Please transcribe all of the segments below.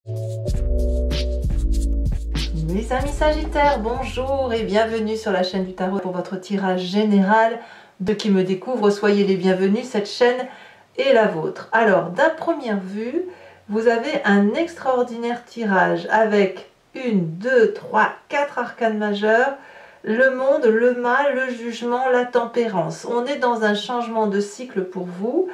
Mes amis Sagittaires, bonjour et bienvenue sur la chaîne du tarot pour votre tirage général. De qui me découvrent, soyez les bienvenus, cette chaîne est la vôtre. Alors, d'un première vue, vous avez un extraordinaire tirage avec 1, 2, 3, 4 arcanes majeurs, le monde, le mal, le jugement, la tempérance. On est dans un changement de cycle pour vous.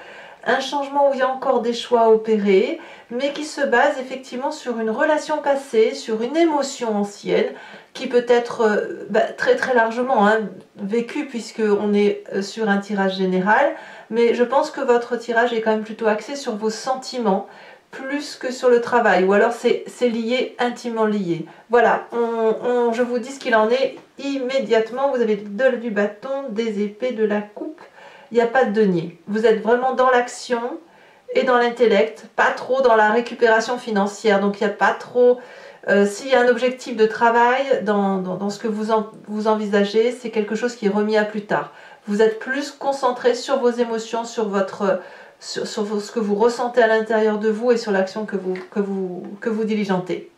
Un changement où il y a encore des choix à opérer, mais qui se base effectivement sur une relation passée, sur une émotion ancienne, qui peut être très très largement vécue, puisqu'on est sur un tirage général, mais je pense que votre tirage est quand même plutôt axé sur vos sentiments, plus que sur le travail, ou alors c'est lié, intimement lié. Voilà, je vous dis ce qu'il en est immédiatement. Vous avez du bâton, des épées, de la coupe. Il n'y a pas de denier. Vous êtes vraiment dans l'action et dans l'intellect, pas trop dans la récupération financière. Donc il n'y a pas trop... S'il y a un objectif de travail dans ce que vous envisagez, c'est quelque chose qui est remis à plus tard. Vous êtes plus concentré sur vos émotions, sur ce que vous ressentez à l'intérieur de vous et sur l'action que vous diligentez.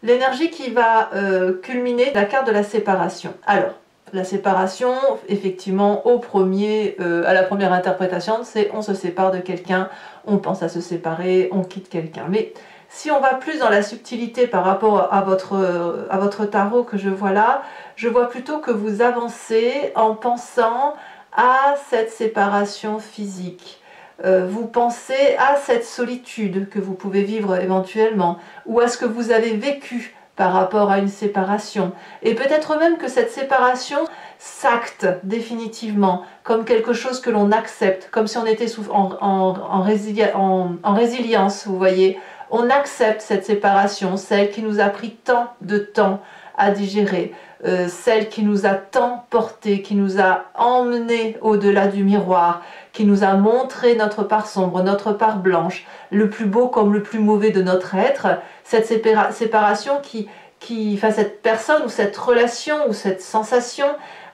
L'énergie qui va culminer, la carte de la séparation. Alors, la séparation, effectivement, à la première interprétation, c'est on se sépare de quelqu'un, on pense à se séparer, on quitte quelqu'un. Mais si on va plus dans la subtilité par rapport à votre tarot que je vois là, je vois plutôt que vous avancez en pensant à cette séparation physique. Vous pensez à cette solitude que vous pouvez vivre éventuellement, ou à ce que vous avez vécu par rapport à une séparation. Et peut-être même que cette séparation s'acte définitivement comme quelque chose que l'on accepte, comme si on était en résilience, vous voyez. On accepte cette séparation, celle qui nous a pris tant de temps à digérer, celle qui nous a tant porté, qui nous a emmené au-delà du miroir, qui nous a montré notre part sombre, notre part blanche, le plus beau comme le plus mauvais de notre être. Cette séparation cette personne ou cette relation ou cette sensation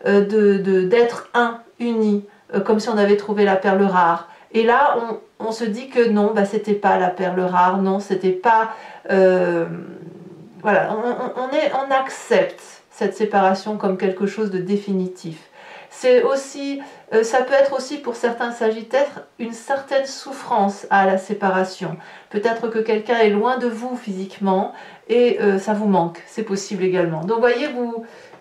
d'être uni, comme si on avait trouvé la perle rare. Et là, on se dit que non, c'était pas la perle rare, non, c'était pas... voilà, on accepte cette séparation comme quelque chose de définitif. C'est aussi, ça peut être aussi pour certains Sagittaires une certaine souffrance à la séparation. Peut-être que quelqu'un est loin de vous physiquement et ça vous manque, c'est possible également. Donc voyez,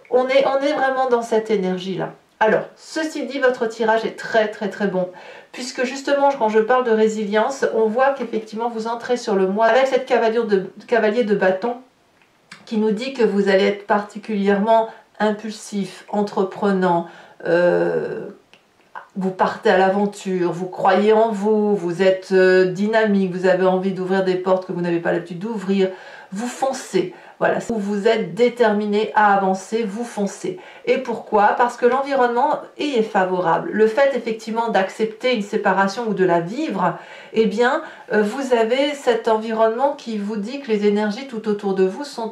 on est vraiment dans cette énergie-là. Alors, ceci dit, votre tirage est très très très bon, puisque justement, quand je parle de résilience, on voit qu'effectivement vous entrez sur le mois avec cette cavalier de bâton qui nous dit que vous allez être particulièrement impulsif, entreprenant, vous partez à l'aventure, vous croyez en vous, vous êtes dynamique, vous avez envie d'ouvrir des portes que vous n'avez pas l'habitude d'ouvrir, vous foncez. Voilà, vous êtes déterminé à avancer, vous foncez. Et pourquoi? Parce que l'environnement y est favorable. Le fait effectivement d'accepter une séparation ou de la vivre, eh bien, vous avez cet environnement qui vous dit que les énergies tout autour de vous sont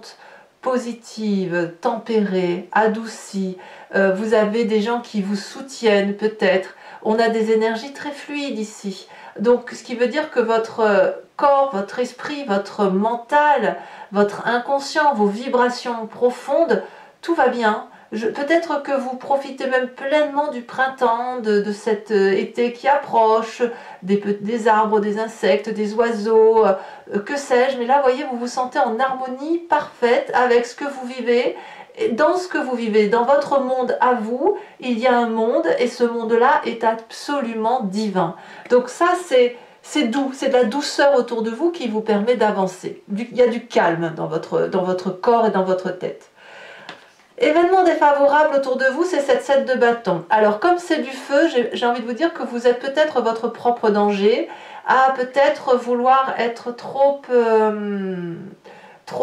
positives, tempérées, adoucies. Vous avez des gens qui vous soutiennent peut-être. On a des énergies très fluides ici. Donc, ce qui veut dire que votre corps, votre esprit, votre mental, votre inconscient, vos vibrations profondes, tout va bien. Peut-être que vous profitez même pleinement du printemps, de cet été qui approche, des arbres, des insectes, des oiseaux, que sais-je. Mais là, vous voyez, vous vous sentez en harmonie parfaite avec ce que vous vivez. Et dans ce que vous vivez, dans votre monde à vous, il y a un monde et ce monde-là est absolument divin. Donc ça, c'est doux, c'est de la douceur autour de vous qui vous permet d'avancer. Il y a du calme dans votre corps et dans votre tête. Événement défavorable autour de vous, c'est cette 7 de bâton. Alors comme c'est du feu, j'ai envie de vous dire que vous êtes peut-être votre propre danger, à peut-être vouloir être trop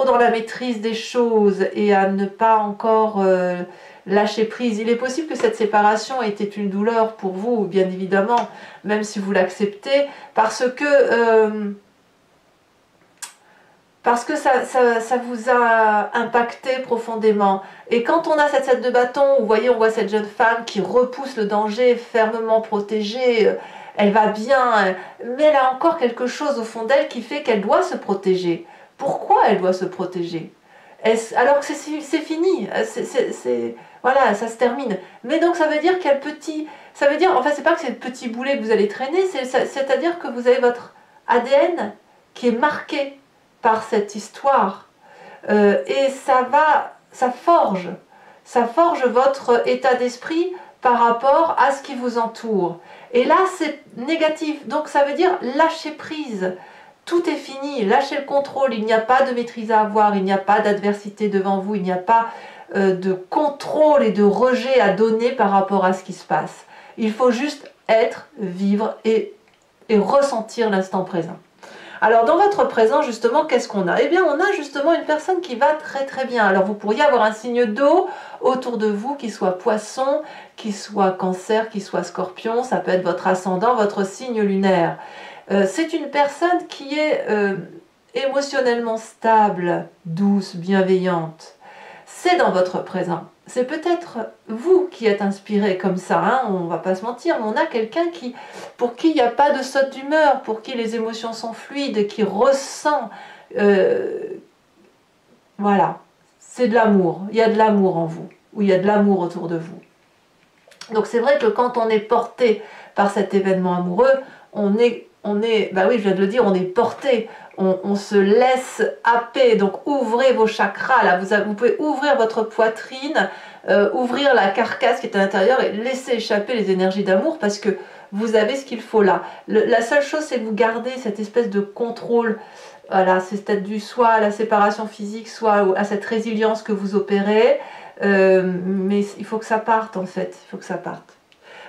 dans la maîtrise des choses et à ne pas encore lâcher prise. Il est possible que cette séparation ait été une douleur pour vous, bien évidemment, même si vous l'acceptez, parce que ça vous a impacté profondément. Et quand on a cette 7 de bâton, vous voyez, on voit cette jeune femme qui repousse le danger, fermement protégée, elle va bien, mais elle a encore quelque chose au fond d'elle qui fait qu'elle doit se protéger. Pourquoi elle doit se protéger? Alors que c'est fini, voilà, ça se termine. Mais donc ça veut dire qu'il y a le petit, ça veut dire, enfin c'est pas que c'est le petit boulet que vous allez traîner, c'est-à-dire que vous avez votre ADN qui est marqué par cette histoire. Et ça forge votre état d'esprit par rapport à ce qui vous entoure. Et là, c'est négatif. Donc, ça veut dire lâcher prise. Tout est fini. Lâchez le contrôle. Il n'y a pas de maîtrise à avoir. Il n'y a pas d'adversité devant vous. Il n'y a pas de contrôle et de rejet à donner par rapport à ce qui se passe. Il faut juste être, vivre et ressentir l'instant présent. Alors dans votre présent justement, qu'est-ce qu'on a? Eh bien on a justement une personne qui va très très bien. Alors vous pourriez avoir un signe d'eau autour de vous, qui soit poisson, qui soit cancer, qui soit scorpion, ça peut être votre ascendant, votre signe lunaire. C'est une personne qui est émotionnellement stable, douce, bienveillante. C'est dans votre présent. C'est peut-être vous qui êtes inspiré comme ça, hein, on va pas se mentir, mais on a quelqu'un pour qui il n'y a pas de saute d'humeur, pour qui les émotions sont fluides, qui ressent, voilà, c'est de l'amour, il y a de l'amour en vous, ou il y a de l'amour autour de vous. Donc c'est vrai que quand on est porté par cet événement amoureux, bah oui, je viens de le dire, on est porté, on se laisse happer. Donc ouvrez vos chakras, là, vous pouvez ouvrir votre poitrine, ouvrir la carcasse qui est à l'intérieur et laisser échapper les énergies d'amour parce que vous avez ce qu'il faut là. La seule chose, c'est que vous gardez cette espèce de contrôle, voilà, c'est peut-être dû soit à la séparation physique, soit à cette résilience que vous opérez, mais il faut que ça parte en fait, il faut que ça parte.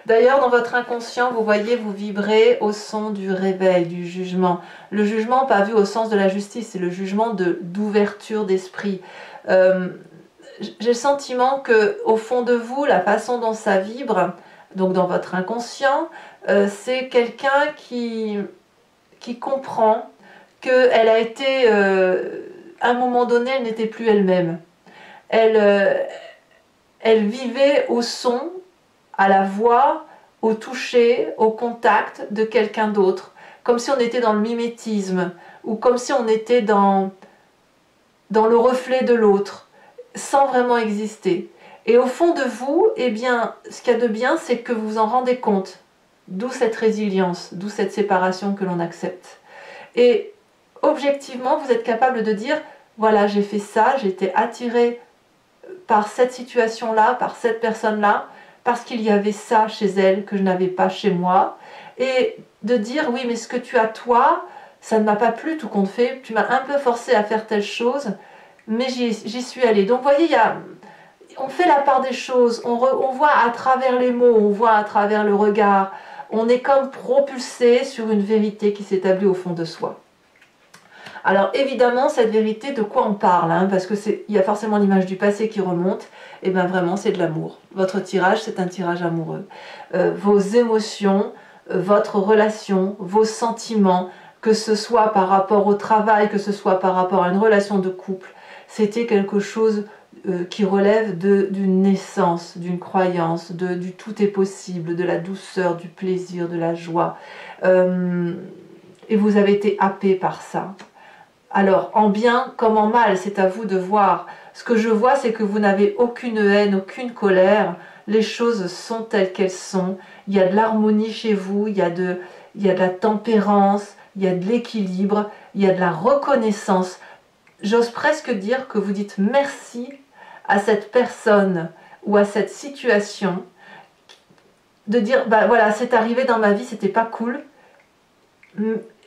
D'ailleurs, dans votre inconscient, vous voyez, vous vibrez au son du réveil, du jugement. Le jugement, pas vu au sens de la justice, c'est le jugement d'ouverture d'esprit. J'ai le sentiment que, au fond de vous, la façon dont ça vibre, donc dans votre inconscient, c'est quelqu'un qui comprend qu'elle a été, à un moment donné, elle n'était plus elle-même. Elle vivait au son, à la voix, au toucher, au contact de quelqu'un d'autre, comme si on était dans le mimétisme, ou comme si on était dans le reflet de l'autre, sans vraiment exister. Et au fond de vous, eh bien, ce qu'il y a de bien, c'est que vous vous en rendez compte, d'où cette résilience, d'où cette séparation que l'on accepte. Et objectivement, vous êtes capable de dire, voilà, j'ai fait ça, j'ai été attirée par cette situation-là, par cette personne-là, parce qu'il y avait ça chez elle que je n'avais pas chez moi, et de dire oui mais ce que tu as toi, ça ne m'a pas plu tout compte fait, tu m'as un peu forcé à faire telle chose, mais j'y suis allée. Donc vous voyez, on fait la part des choses, on voit à travers les mots, on voit à travers le regard, on est comme propulsé sur une vérité qui s'établit au fond de soi. Alors évidemment, cette vérité, de quoi on parle, hein, parce qu'il y a forcément l'image du passé qui remonte, et bien vraiment c'est de l'amour. Votre tirage, c'est un tirage amoureux. Vos émotions, votre relation, vos sentiments, que ce soit par rapport au travail, que ce soit par rapport à une relation de couple, c'était quelque chose qui relève d'une naissance, d'une croyance, du tout est possible, de la douceur, du plaisir, de la joie. Et vous avez été happé par ça. Alors, en bien comme en mal, c'est à vous de voir. Ce que je vois, c'est que vous n'avez aucune haine, aucune colère. Les choses sont telles qu'elles sont. Il y a de l'harmonie chez vous, il y a de la tempérance, il y a de l'équilibre, il y a de la reconnaissance. J'ose presque dire que vous dites merci à cette personne ou à cette situation. De dire, bah voilà, c'est arrivé dans ma vie, c'était pas cool.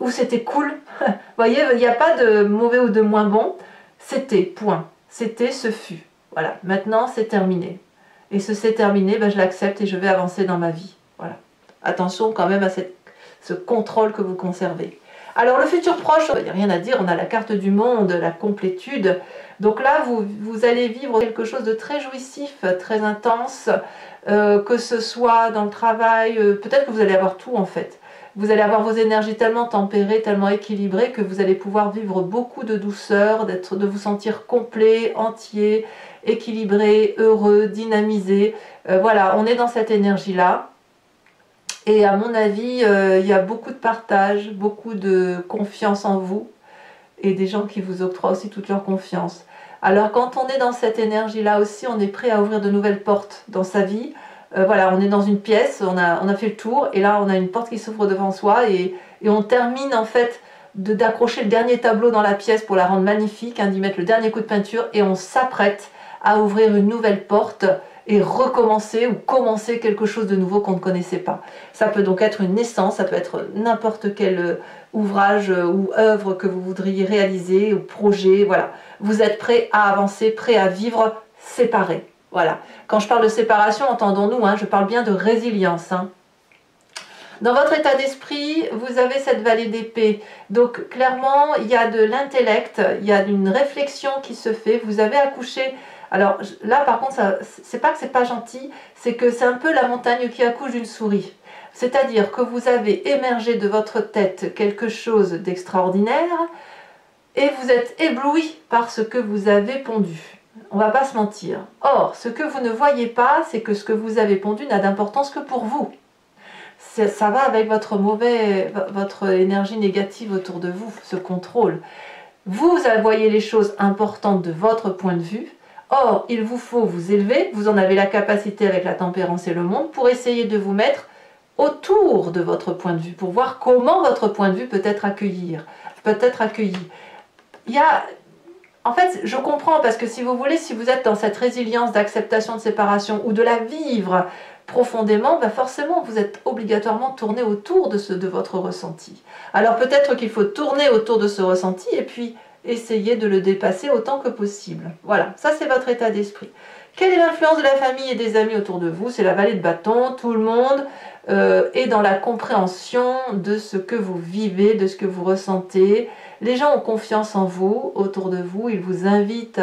Ou c'était cool, vous voyez, il n'y a pas de mauvais ou de moins bon, c'était, point, c'était, ce fut, voilà, maintenant c'est terminé, et ce c'est terminé, ben, je l'accepte et je vais avancer dans ma vie, voilà, attention quand même à ce contrôle que vous conservez. Alors le futur proche, il n'y a rien à dire, on a la carte du monde, la complétude, donc là vous allez vivre quelque chose de très jouissif, très intense, que ce soit dans le travail, peut-être que vous allez avoir tout en fait. Vous allez avoir vos énergies tellement tempérées, tellement équilibrées que vous allez pouvoir vivre beaucoup de douceur, de vous sentir complet, entier, équilibré, heureux, dynamisé. Voilà, on est dans cette énergie-là. Et à mon avis, il y a beaucoup de partage, beaucoup de confiance en vous et des gens qui vous octroient aussi toute leur confiance. Alors quand on est dans cette énergie-là aussi, on est prêt à ouvrir de nouvelles portes dans sa vie. Voilà, on est dans une pièce, on a fait le tour et là on a une porte qui s'ouvre devant soi et on termine en fait d'accrocher le dernier tableau dans la pièce pour la rendre magnifique, hein, d'y mettre le dernier coup de peinture et on s'apprête à ouvrir une nouvelle porte et recommencer ou commencer quelque chose de nouveau qu'on ne connaissait pas. Ça peut donc être une naissance, ça peut être n'importe quel ouvrage ou œuvre que vous voudriez réaliser ou projet, voilà. Vous êtes prêt à avancer, prêt à vivre séparé. Voilà. Quand je parle de séparation, entendons-nous, hein, je parle bien de résilience. Hein. Dans votre état d'esprit, vous avez cette vallée d'épée. Donc clairement, il y a de l'intellect, il y a une réflexion qui se fait. Vous avez accouché. Alors là, par contre, c'est pas que c'est pas gentil, c'est que c'est un peu la montagne qui accouche d'une souris. C'est-à-dire que vous avez émergé de votre tête quelque chose d'extraordinaire et vous êtes ébloui par ce que vous avez pondu. On va pas se mentir. Or, ce que vous ne voyez pas, c'est que ce que vous avez pondu n'a d'importance que pour vous. Ça va avec votre énergie négative autour de vous, ce contrôle. Vous voyez les choses importantes de votre point de vue. Or, il vous faut vous élever, vous en avez la capacité avec la tempérance et le monde, pour essayer de vous mettre autour de votre point de vue, pour voir comment votre point de vue peut être accueilli. En fait, je comprends, parce que si vous voulez, si vous êtes dans cette résilience d'acceptation de séparation ou de la vivre profondément, ben forcément, vous êtes obligatoirement tourné autour de votre ressenti. Alors peut-être qu'il faut tourner autour de ce ressenti et puis essayer de le dépasser autant que possible. Voilà, ça c'est votre état d'esprit. Quelle est l'influence de la famille et des amis autour de vous? C'est la vallée de bâton, tout le monde est dans la compréhension de ce que vous vivez, de ce que vous ressentez. Les gens ont confiance en vous, autour de vous, ils vous invitent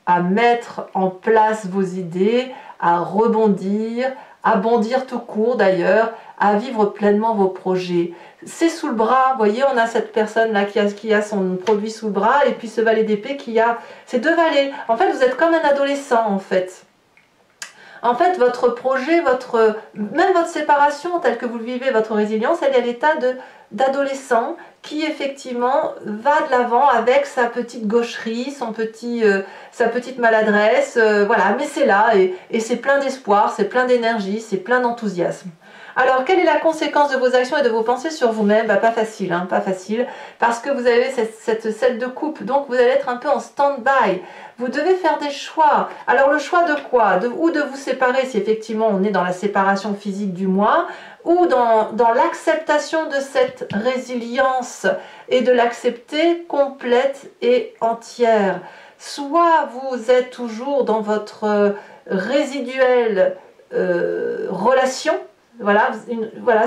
à mettre en place vos idées, à rebondir, à bondir tout court d'ailleurs, à vivre pleinement vos projets. C'est sous le bras, vous voyez, on a cette personne-là qui a son produit sous le bras, et puis ce valet d'épée qui a ces deux valets. En fait, vous êtes comme un adolescent, en fait. En fait, votre projet, même votre séparation, telle que vous le vivez, votre résilience, elle est à l'état d'adolescent qui, effectivement, va de l'avant avec sa petite gaucherie, sa petite maladresse, voilà, mais c'est là, et c'est plein d'espoir, c'est plein d'énergie, c'est plein d'enthousiasme. Alors, quelle est la conséquence de vos actions et de vos pensées sur vous-même? Pas facile, hein, pas facile, parce que vous avez cette 7 de coupe, donc vous allez être un peu en stand-by. Vous devez faire des choix. Alors, le choix de quoi? Ou de vous séparer, si effectivement on est dans la séparation physique du moi, ou dans l'acceptation de cette résilience et de l'accepter complète et entière. Soit vous êtes toujours dans votre résiduelle relation, voilà,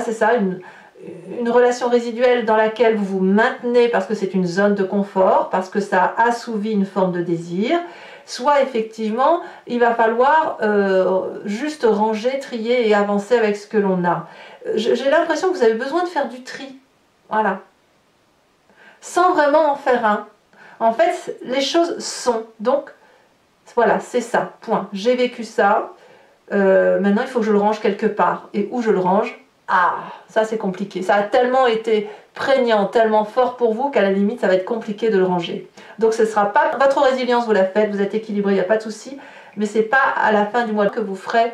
c'est ça, une relation résiduelle dans laquelle vous vous maintenez parce que c'est une zone de confort, parce que ça assouvit une forme de désir, soit effectivement il va falloir juste ranger, trier et avancer avec ce que l'on a. J'ai l'impression que vous avez besoin de faire du tri, voilà, sans vraiment en faire un. En fait, les choses sont, donc voilà, c'est ça, point. J'ai vécu ça. Maintenant il faut que je le range quelque part. Et où je le range? Ah, ça c'est compliqué. Ça a tellement été prégnant, tellement fort pour vous qu'à la limite ça va être compliqué de le ranger. Donc ce ne sera pas votre résilience, vous la faites, vous êtes équilibré, il n'y a pas de souci. Mais ce n'est pas à la fin du mois que vous ferez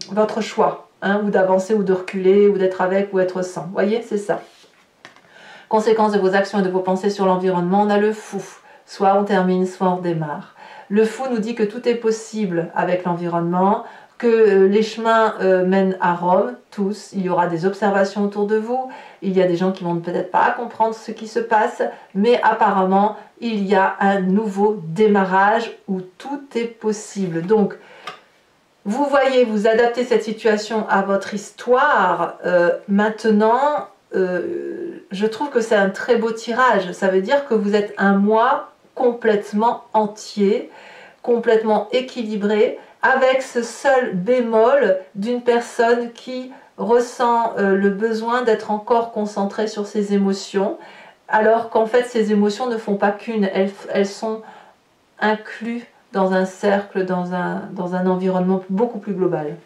votre choix, hein, ou d'avancer ou de reculer, ou d'être avec ou être sans. Vous voyez, c'est ça. Conséquence de vos actions et de vos pensées sur l'environnement, on a le fou. Soit on termine, soit on redémarre. Le fou nous dit que tout est possible avec l'environnement, que les chemins mènent à Rome, tous. Il y aura des observations autour de vous, il y a des gens qui vont peut-être pas comprendre ce qui se passe, mais apparemment, il y a un nouveau démarrage où tout est possible. Donc, vous voyez, vous adaptez cette situation à votre histoire. Maintenant, je trouve que c'est un très beau tirage. Ça veut dire que vous êtes un moi complètement entier, complètement équilibré, avec ce seul bémol d'une personne qui ressent le besoin d'être encore concentrée sur ses émotions, alors qu'en fait ces émotions ne font pas qu'une, elles sont incluses dans un cercle, dans un environnement beaucoup plus global.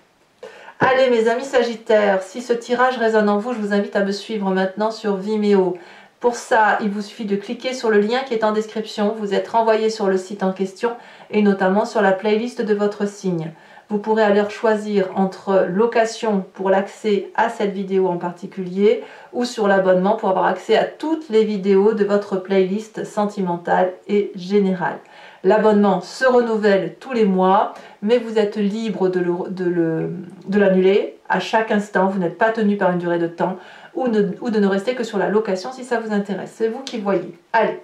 Allez mes amis Sagittaires, si ce tirage résonne en vous, je vous invite à me suivre maintenant sur Vimeo. Pour ça, il vous suffit de cliquer sur le lien qui est en description. Vous êtes renvoyé sur le site en question et notamment sur la playlist de votre signe. Vous pourrez alors choisir entre location pour l'accès à cette vidéo en particulier ou sur l'abonnement pour avoir accès à toutes les vidéos de votre playlist sentimentale et générale. L'abonnement se renouvelle tous les mois, mais vous êtes libre de l'annuler à chaque instant. Vous n'êtes pas tenu par une durée de temps ou de ne rester que sur la location si ça vous intéresse. C'est vous qui voyez. Allez,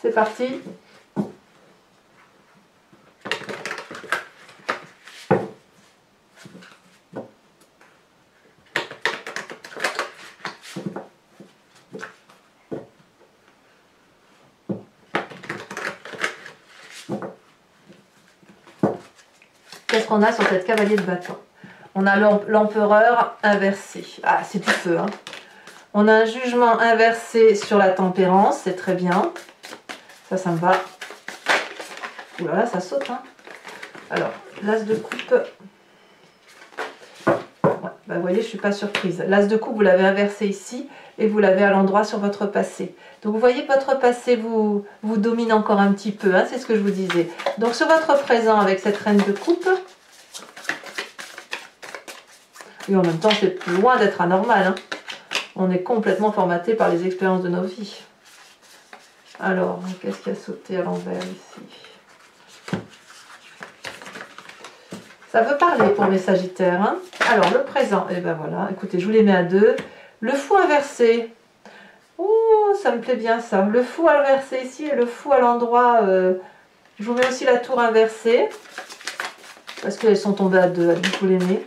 c'est parti. Qu'est-ce qu'on a sur cette cavalier de bâton? On a l'empereur inversé. Ah, c'est du feu, hein. On a un jugement inversé sur la tempérance, c'est très bien. Ça me va. Ouh là là, ça saute, hein. Alors, l'as de coupe. Ouais, bah, vous voyez, je ne suis pas surprise. L'as de coupe, vous l'avez inversé ici et vous l'avez à l'endroit sur votre passé. Donc, vous voyez que votre passé vous domine encore un petit peu, hein, c'est ce que je vous disais. Donc, sur votre présent avec cette reine de coupe, et en même temps, c'est loin d'être anormal, hein. On est complètement formaté par les expériences de nos vies. Alors, qu'est-ce qui a sauté à l'envers ici? Ça veut parler pour mes Sagittaires, hein. Alors, le présent, et ben voilà, écoutez, je vous les mets à deux. Le fou inversé. Oh, ça me plaît bien ça. Le fou inversé ici et le fou à l'endroit. Je vous mets aussi la tour inversée. Parce qu'elles sont tombées à deux, allez, vous les mets.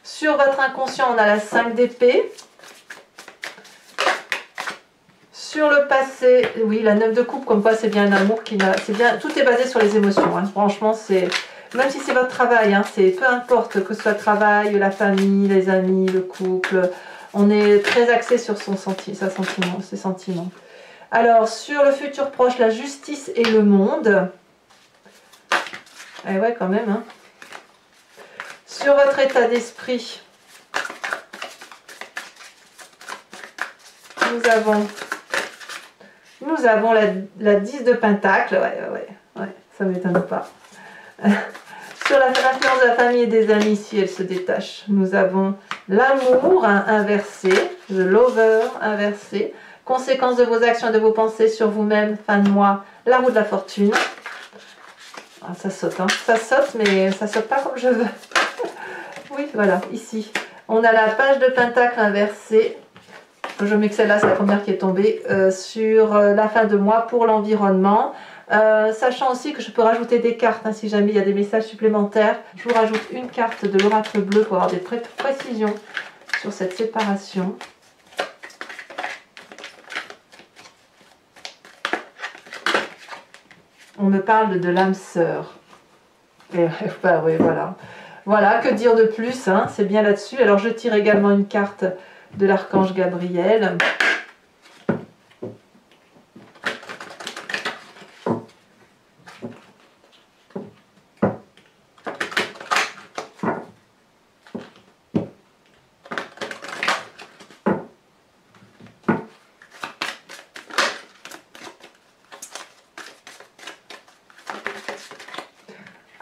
Sur votre inconscient, on a la 5 d'épée. Sur le passé, oui, la 9 de coupe, comme quoi c'est bien un amour qui n'a... C'est bien, tout est basé sur les émotions, hein. Franchement, c'est... Même si c'est votre travail, hein, c'est peu importe que ce soit le travail, la famille, les amis, le couple, on est très axé sur ses sentiments. Alors, sur le futur proche, la justice et le monde. Eh ouais, quand même, hein. Sur votre état d'esprit, nous avons la 10 de pentacle. Ouais, ça ne m'étonne pas. Sur l'influence de la famille et des amis, si elle se détache, nous avons l'amour, hein, inversé, the lover inversé, conséquence de vos actions et de vos pensées sur vous-même, fin de mois, la roue de la fortune. Ah, ça saute, hein. Ça saute, mais ça saute pas comme je veux. Oui, voilà, ici. On a la page de pentacle inversée. Je mets que celle-là, c'est la première qui est tombée. Sur la fin de mois pour l'environnement. Sachant aussi que je peux rajouter des cartes, hein, si jamais il y a des messages supplémentaires. Je vous rajoute une carte de l'oracle bleu pour avoir des précisions sur cette séparation. On me parle de l'âme sœur. Et, bah oui, voilà. Voilà, que dire de plus, hein, c'est bien là-dessus. Alors je tire également une carte de l'archange Gabriel.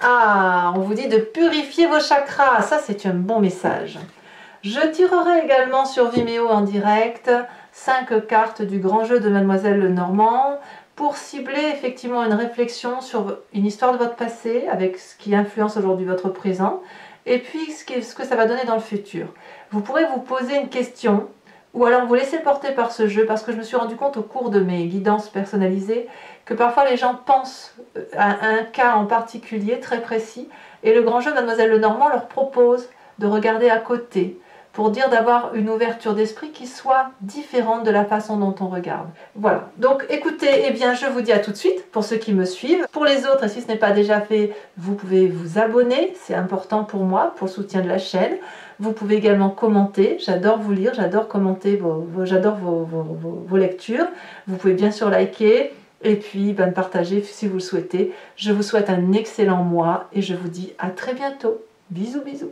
Ah, on vous dit de purifier vos chakras. Ça, c'est un bon message. Je tirerai également sur Vimeo en direct 5 cartes du grand jeu de Mademoiselle Lenormand pour cibler effectivement une réflexion sur une histoire de votre passé avec ce qui influence aujourd'hui votre présent et puis ce que ça va donner dans le futur. Vous pourrez vous poser une question ou alors vous laisser porter par ce jeu parce que je me suis rendu compte au cours de mes guidances personnalisées que parfois les gens pensent à un cas en particulier très précis et le grand jeu Mademoiselle Lenormand leur propose de regarder à côté pour dire d'avoir une ouverture d'esprit qui soit différente de la façon dont on regarde. Voilà, donc écoutez, eh bien je vous dis à tout de suite pour ceux qui me suivent. Pour les autres, et si ce n'est pas déjà fait, vous pouvez vous abonner, c'est important pour moi, pour le soutien de la chaîne. Vous pouvez également commenter, j'adore vous lire, j'adore commenter, j'adore vos lectures. Vous pouvez bien sûr liker et puis partager si vous le souhaitez. Je vous souhaite un excellent mois et je vous dis à très bientôt. Bisous bisous.